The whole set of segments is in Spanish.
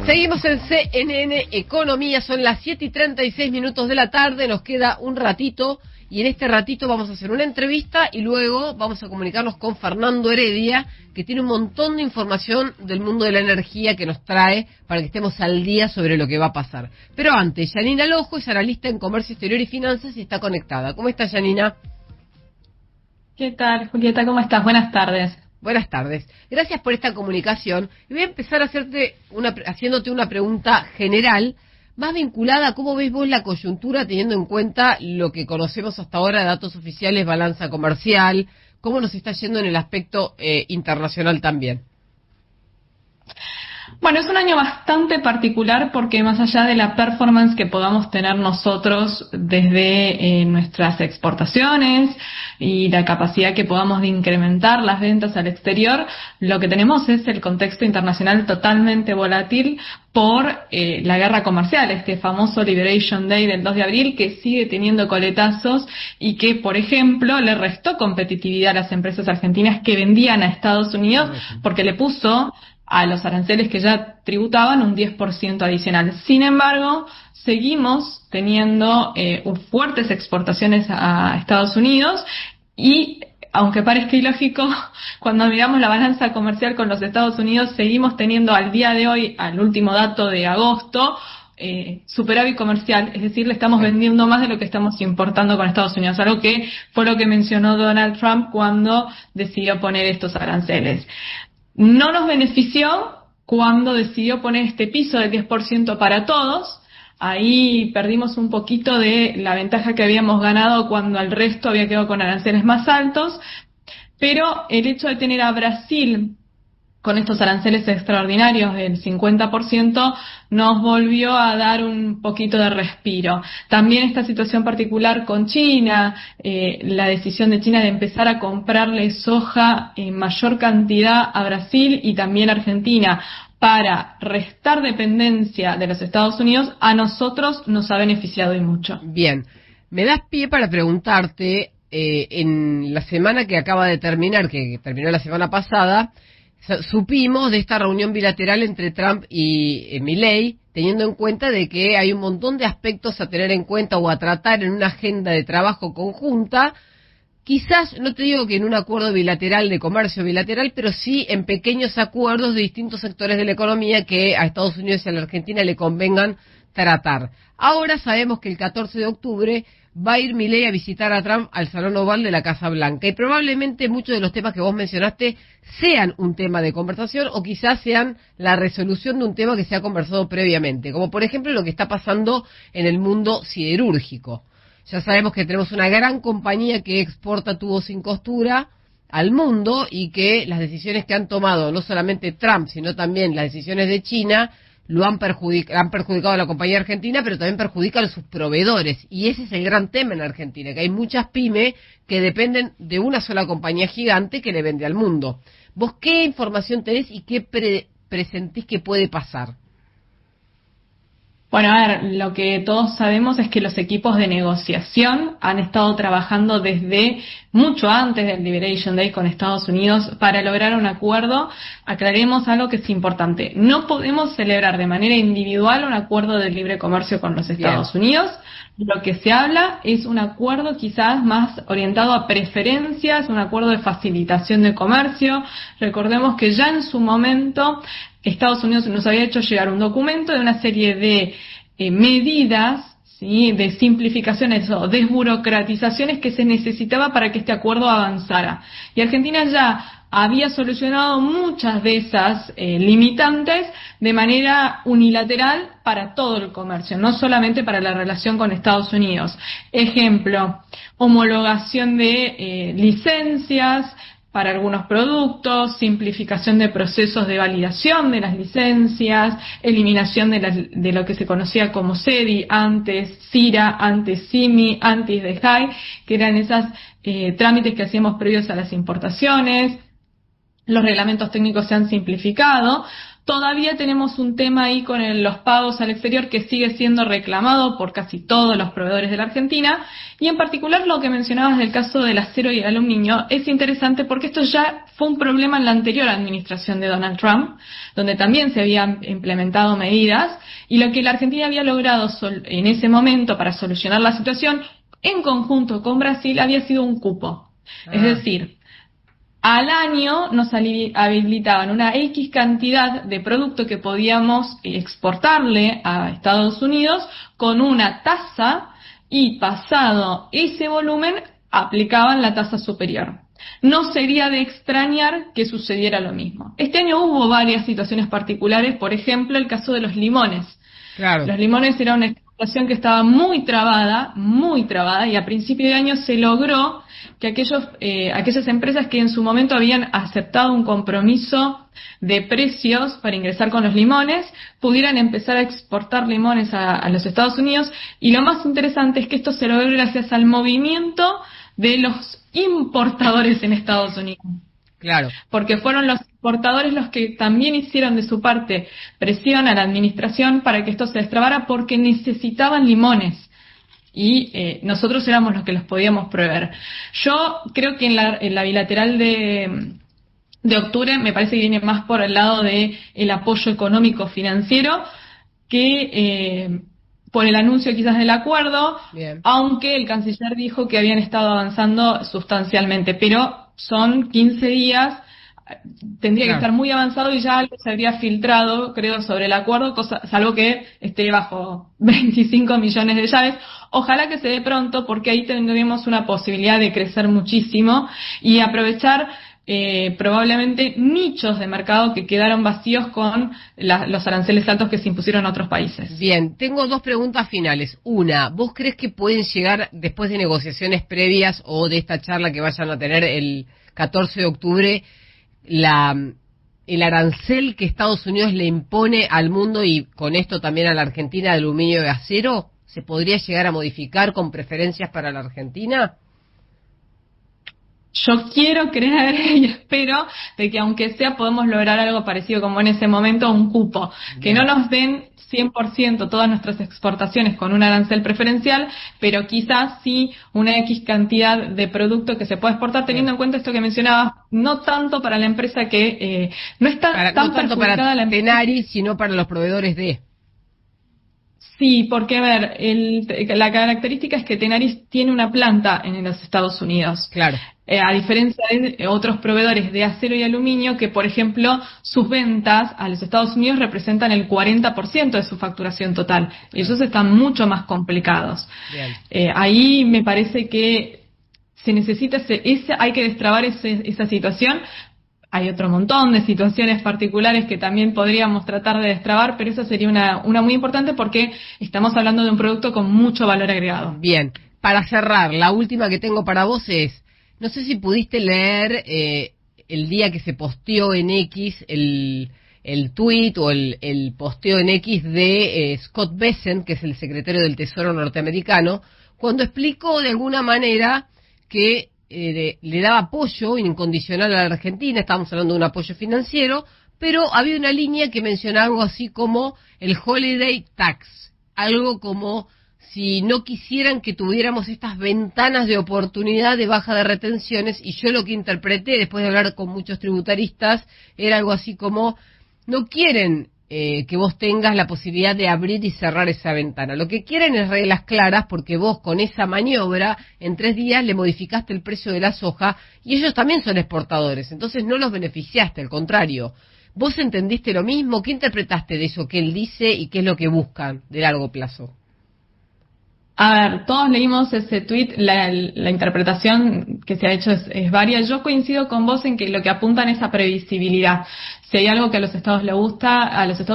Seguimos en CNN Economía, son las 7:36 de la tarde, nos queda un ratito y en este ratito vamos a hacer una entrevista y luego vamos a comunicarnos con Fernando Heredia, que tiene un montón de información del mundo de la energía que nos trae para que estemos al día sobre lo que va a pasar. Pero antes, Yanina Lojo es analista en Comercio Exterior y Finanzas y está conectada. ¿Cómo estás, Yanina? ¿Qué tal, Julieta? ¿Cómo estás? Buenas tardes. Buenas tardes. Gracias por esta comunicación. Y voy a empezar haciéndote una pregunta general, más vinculada a cómo ves vos la coyuntura teniendo en cuenta lo que conocemos hasta ahora, datos oficiales, balanza comercial, cómo nos está yendo en el aspecto internacional también. Bueno, es un año bastante particular porque más allá de la performance que podamos tener nosotros desde nuestras exportaciones y la capacidad que podamos de incrementar las ventas al exterior, lo que tenemos es el contexto internacional totalmente volátil por la guerra comercial, este famoso Liberation Day del 2 de abril que sigue teniendo coletazos y que, por ejemplo, le restó competitividad a las empresas argentinas que vendían a Estados Unidos porque le puso a los aranceles que ya tributaban un 10% adicional. Sin embargo, seguimos teniendo fuertes exportaciones a Estados Unidos y, aunque parezca ilógico, cuando miramos la balanza comercial con los Estados Unidos, seguimos teniendo al día de hoy, al último dato de agosto, superávit comercial, es decir, le estamos vendiendo más de lo que estamos importando con Estados Unidos, algo que fue lo que mencionó Donald Trump cuando decidió poner estos aranceles. No nos benefició cuando decidió poner este piso del 10% para todos. Ahí perdimos un poquito de la ventaja que habíamos ganado cuando el resto había quedado con aranceles más altos. Pero el hecho de tener a Brasil con estos aranceles extraordinarios del 50% nos volvió a dar un poquito de respiro. También esta situación particular con China, la decisión de China de empezar a comprarle soja en mayor cantidad a Brasil y también a Argentina para restar dependencia de los Estados Unidos, a nosotros nos ha beneficiado y mucho. Bien, me das pie para preguntarte, en la semana que acaba de terminar, que terminó la semana pasada, supimos de esta reunión bilateral entre Trump y Milei, teniendo en cuenta de que hay un montón de aspectos a tener en cuenta o a tratar en una agenda de trabajo conjunta, quizás, no te digo que en un acuerdo bilateral de comercio bilateral, pero sí en pequeños acuerdos de distintos sectores de la economía que a Estados Unidos y a la Argentina le convengan tratar. Ahora sabemos que el 14 de octubre va a ir Milei a visitar a Trump al Salón Oval de la Casa Blanca y probablemente muchos de los temas que vos mencionaste sean un tema de conversación o quizás sean la resolución de un tema que se ha conversado previamente, como por ejemplo lo que está pasando en el mundo siderúrgico. Ya sabemos que tenemos una gran compañía que exporta tubos sin costura al mundo y que las decisiones que han tomado no solamente Trump, sino también las decisiones de China han perjudicado a la compañía argentina, pero también perjudican a sus proveedores. Y ese es el gran tema en Argentina, que hay muchas pymes que dependen de una sola compañía gigante que le vende al mundo. ¿Vos qué información tenés y qué presentís que puede pasar? Bueno, a ver, lo que todos sabemos es que los equipos de negociación han estado trabajando desde mucho antes del Liberation Day con Estados Unidos para lograr un acuerdo. Aclaremos algo que es importante. No podemos celebrar de manera individual un acuerdo de libre comercio con los Estados Unidos. Lo que se habla es un acuerdo quizás más orientado a preferencias, un acuerdo de facilitación de comercio. Recordemos que ya en su momento Estados Unidos nos había hecho llegar un documento de una serie de medidas, ¿sí?, de simplificaciones o desburocratizaciones que se necesitaba para que este acuerdo avanzara. Y Argentina ya había solucionado muchas de esas limitantes de manera unilateral para todo el comercio, no solamente para la relación con Estados Unidos. Ejemplo, homologación de licencias para algunos productos, simplificación de procesos de validación de las licencias, eliminación de lo que se conocía como CEDI, antes CIRA, antes CIMI, antes DEJAI, que eran esos trámites que hacíamos previos a las importaciones. Los reglamentos técnicos se han simplificado. Todavía tenemos un tema ahí con los pagos al exterior que sigue siendo reclamado por casi todos los proveedores de la Argentina, y en particular lo que mencionabas del caso del acero y el aluminio es interesante porque esto ya fue un problema en la anterior administración de Donald Trump, donde también se habían implementado medidas, y lo que la Argentina había logrado en ese momento para solucionar la situación en conjunto con Brasil había sido un cupo. Es decir, al año nos habilitaban una X cantidad de producto que podíamos exportarle a Estados Unidos con una tasa, y pasado ese volumen aplicaban la tasa superior. No sería de extrañar que sucediera lo mismo. Este año hubo varias situaciones particulares, por ejemplo, el caso de los limones. Claro. Los limones era una exportación que estaba muy trabada, y a principio de año se logró que aquellas empresas que en su momento habían aceptado un compromiso de precios para ingresar con los limones pudieran empezar a exportar limones a los Estados Unidos, y lo más interesante es que esto se logró gracias al movimiento de los importadores en Estados Unidos. Claro. Porque fueron los importadores los que también hicieron de su parte presión a la administración para que esto se destrabara, porque necesitaban limones. Y nosotros éramos los que los podíamos proveer. Yo creo que en la bilateral de octubre me parece que viene más por el lado de el apoyo económico financiero que por el anuncio quizás del acuerdo. Bien. Aunque el canciller dijo que habían estado avanzando sustancialmente, pero son 15 días, tendría que estar muy avanzado y ya algo se habría filtrado, creo, sobre el acuerdo, salvo que esté bajo 25 millones de llaves. Ojalá que se dé pronto, porque ahí tendríamos una posibilidad de crecer muchísimo y aprovechar probablemente nichos de mercado que quedaron vacíos con los aranceles altos que se impusieron a otros países. Bien, tengo dos preguntas finales. Una, ¿vos crees que pueden llegar, después de negociaciones previas o de esta charla que vayan a tener el 14 de octubre, el arancel que Estados Unidos le impone al mundo y con esto también a la Argentina de aluminio y acero, se podría llegar a modificar con preferencias para la Argentina? Yo quiero creer y espero de que aunque sea podemos lograr algo parecido como en ese momento un cupo. Bien. Que no nos den 100% todas nuestras exportaciones con un arancel preferencial, pero quizás sí una X cantidad de producto que se pueda exportar, teniendo en cuenta esto que mencionabas, no tanto para la empresa que no está tan perjudicada para la empresa, Tenaris, sino para los proveedores de... Sí, porque a ver, la característica es que Tenaris tiene una planta en los Estados Unidos. Claro. A diferencia de otros proveedores de acero y aluminio que, por ejemplo, sus ventas a los Estados Unidos representan el 40% de su facturación total. Ellos están mucho más complicados. Ahí me parece que se necesita hay que destrabar esa situación. Hay otro montón de situaciones particulares que también podríamos tratar de destrabar, pero esa sería una muy importante porque estamos hablando de un producto con mucho valor agregado. Bien, para cerrar, la última que tengo para vos es, no sé si pudiste leer el día que se posteó en X el tweet o el posteo en X de Scott Bessent, que es el secretario del Tesoro norteamericano, cuando explicó de alguna manera que le daba apoyo incondicional a la Argentina. Estábamos hablando de un apoyo financiero, pero había una línea que mencionaba algo así como el holiday tax, algo como si no quisieran que tuviéramos estas ventanas de oportunidad de baja de retenciones, y yo lo que interpreté después de hablar con muchos tributaristas era algo así como no quieren que vos tengas la posibilidad de abrir y cerrar esa ventana. Lo que quieren es reglas claras, porque vos con esa maniobra en 3 días le modificaste el precio de la soja y ellos también son exportadores, entonces no los beneficiaste, al contrario. ¿Vos entendiste lo mismo? ¿Qué interpretaste de eso que él dice y qué es lo que buscan de largo plazo? A ver, todos leímos ese tweet, la interpretación que se ha hecho es varia. Yo coincido con vos en que lo que apuntan es a previsibilidad. Si hay algo que a los Estados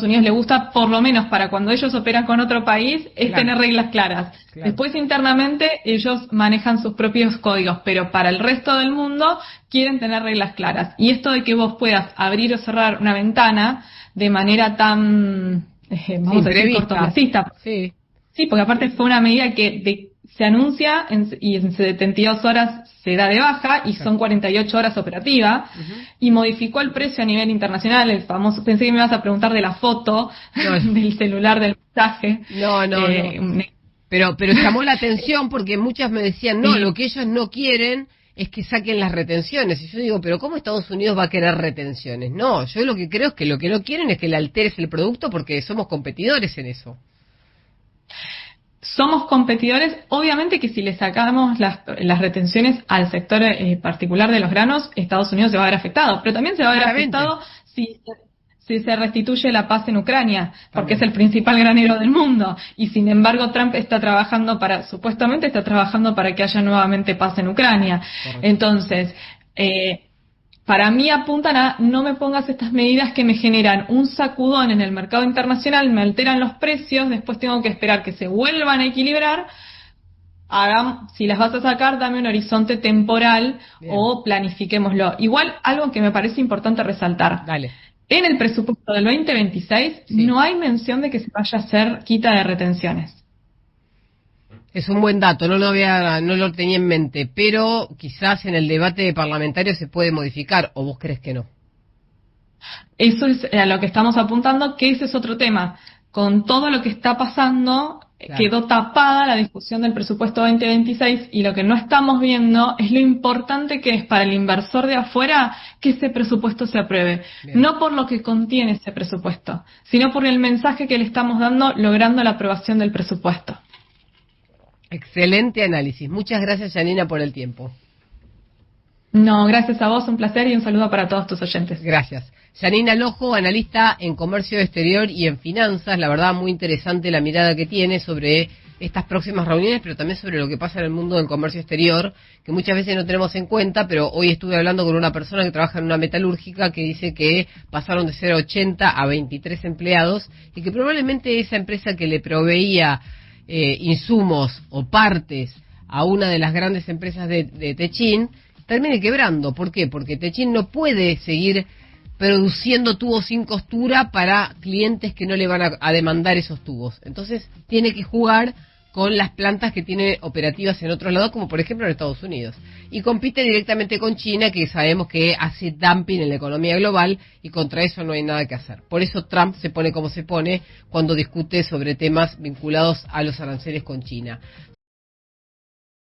Unidos le gusta, por lo menos para cuando ellos operan con otro país, es tener reglas claras. Claro. Después internamente ellos manejan sus propios códigos, pero para el resto del mundo quieren tener reglas claras. Y esto de que vos puedas abrir o cerrar una ventana de manera tan, vamos a decir, cortoplacista. Sí. Sí, porque aparte fue una medida que se anuncia y en 72 horas se da de baja y son 48 horas operativa, y modificó el precio a nivel internacional, el famoso, pensé que me ibas a preguntar de la foto del celular del mensaje. No. Pero llamó la atención porque muchas me decían, no, lo que ellos no quieren es que saquen las retenciones. Y yo digo, pero ¿cómo Estados Unidos va a querer retenciones? No, yo lo que creo es que lo que no quieren es que le alteres el producto porque somos competidores en eso. Somos competidores, obviamente que si le sacamos las retenciones al sector particular de los granos, Estados Unidos se va a ver afectado, pero también se va a ver afectado si se restituye la paz en Ucrania, porque es el principal granero del mundo, y sin embargo Trump supuestamente está trabajando para que haya nuevamente paz en Ucrania. Correcto. Entonces, para mí apuntan a no me pongas estas medidas que me generan un sacudón en el mercado internacional, me alteran los precios, después tengo que esperar que se vuelvan a equilibrar. Si las vas a sacar, dame un horizonte temporal. Bien. O planifiquémoslo. Igual, algo que me parece importante resaltar. Dale. En el presupuesto del 2026 no hay mención de que se vaya a hacer quita de retenciones. Es un buen dato, no lo tenía en mente, pero quizás en el debate parlamentario se puede modificar, ¿o vos crees que no? Eso es a lo que estamos apuntando, que ese es otro tema. Con todo lo que está pasando, claro, quedó tapada la discusión del presupuesto 2026 y lo que no estamos viendo es lo importante que es para el inversor de afuera que ese presupuesto se apruebe. Bien. No por lo que contiene ese presupuesto, sino por el mensaje que le estamos dando logrando la aprobación del presupuesto. Excelente análisis. Muchas gracias, Janina, por el tiempo. No, gracias a vos, un placer y un saludo para todos tus oyentes. Gracias. Janina Lojo, analista en comercio exterior y en finanzas, la verdad muy interesante la mirada que tiene sobre estas próximas reuniones, pero también sobre lo que pasa en el mundo del comercio exterior, que muchas veces no tenemos en cuenta, pero hoy estuve hablando con una persona que trabaja en una metalúrgica que dice que pasaron de ser 80 a 23 empleados y que probablemente esa empresa que le proveía insumos o partes a una de las grandes empresas de Techin termine quebrando. ¿Por qué? Porque Techin no puede seguir produciendo tubos sin costura para clientes que no le van a demandar esos tubos. Entonces tiene que jugar con las plantas que tiene operativas en otros lados, como por ejemplo en Estados Unidos. Y compite directamente con China, que sabemos que hace dumping en la economía global, y contra eso no hay nada que hacer. Por eso Trump se pone como se pone cuando discute sobre temas vinculados a los aranceles con China.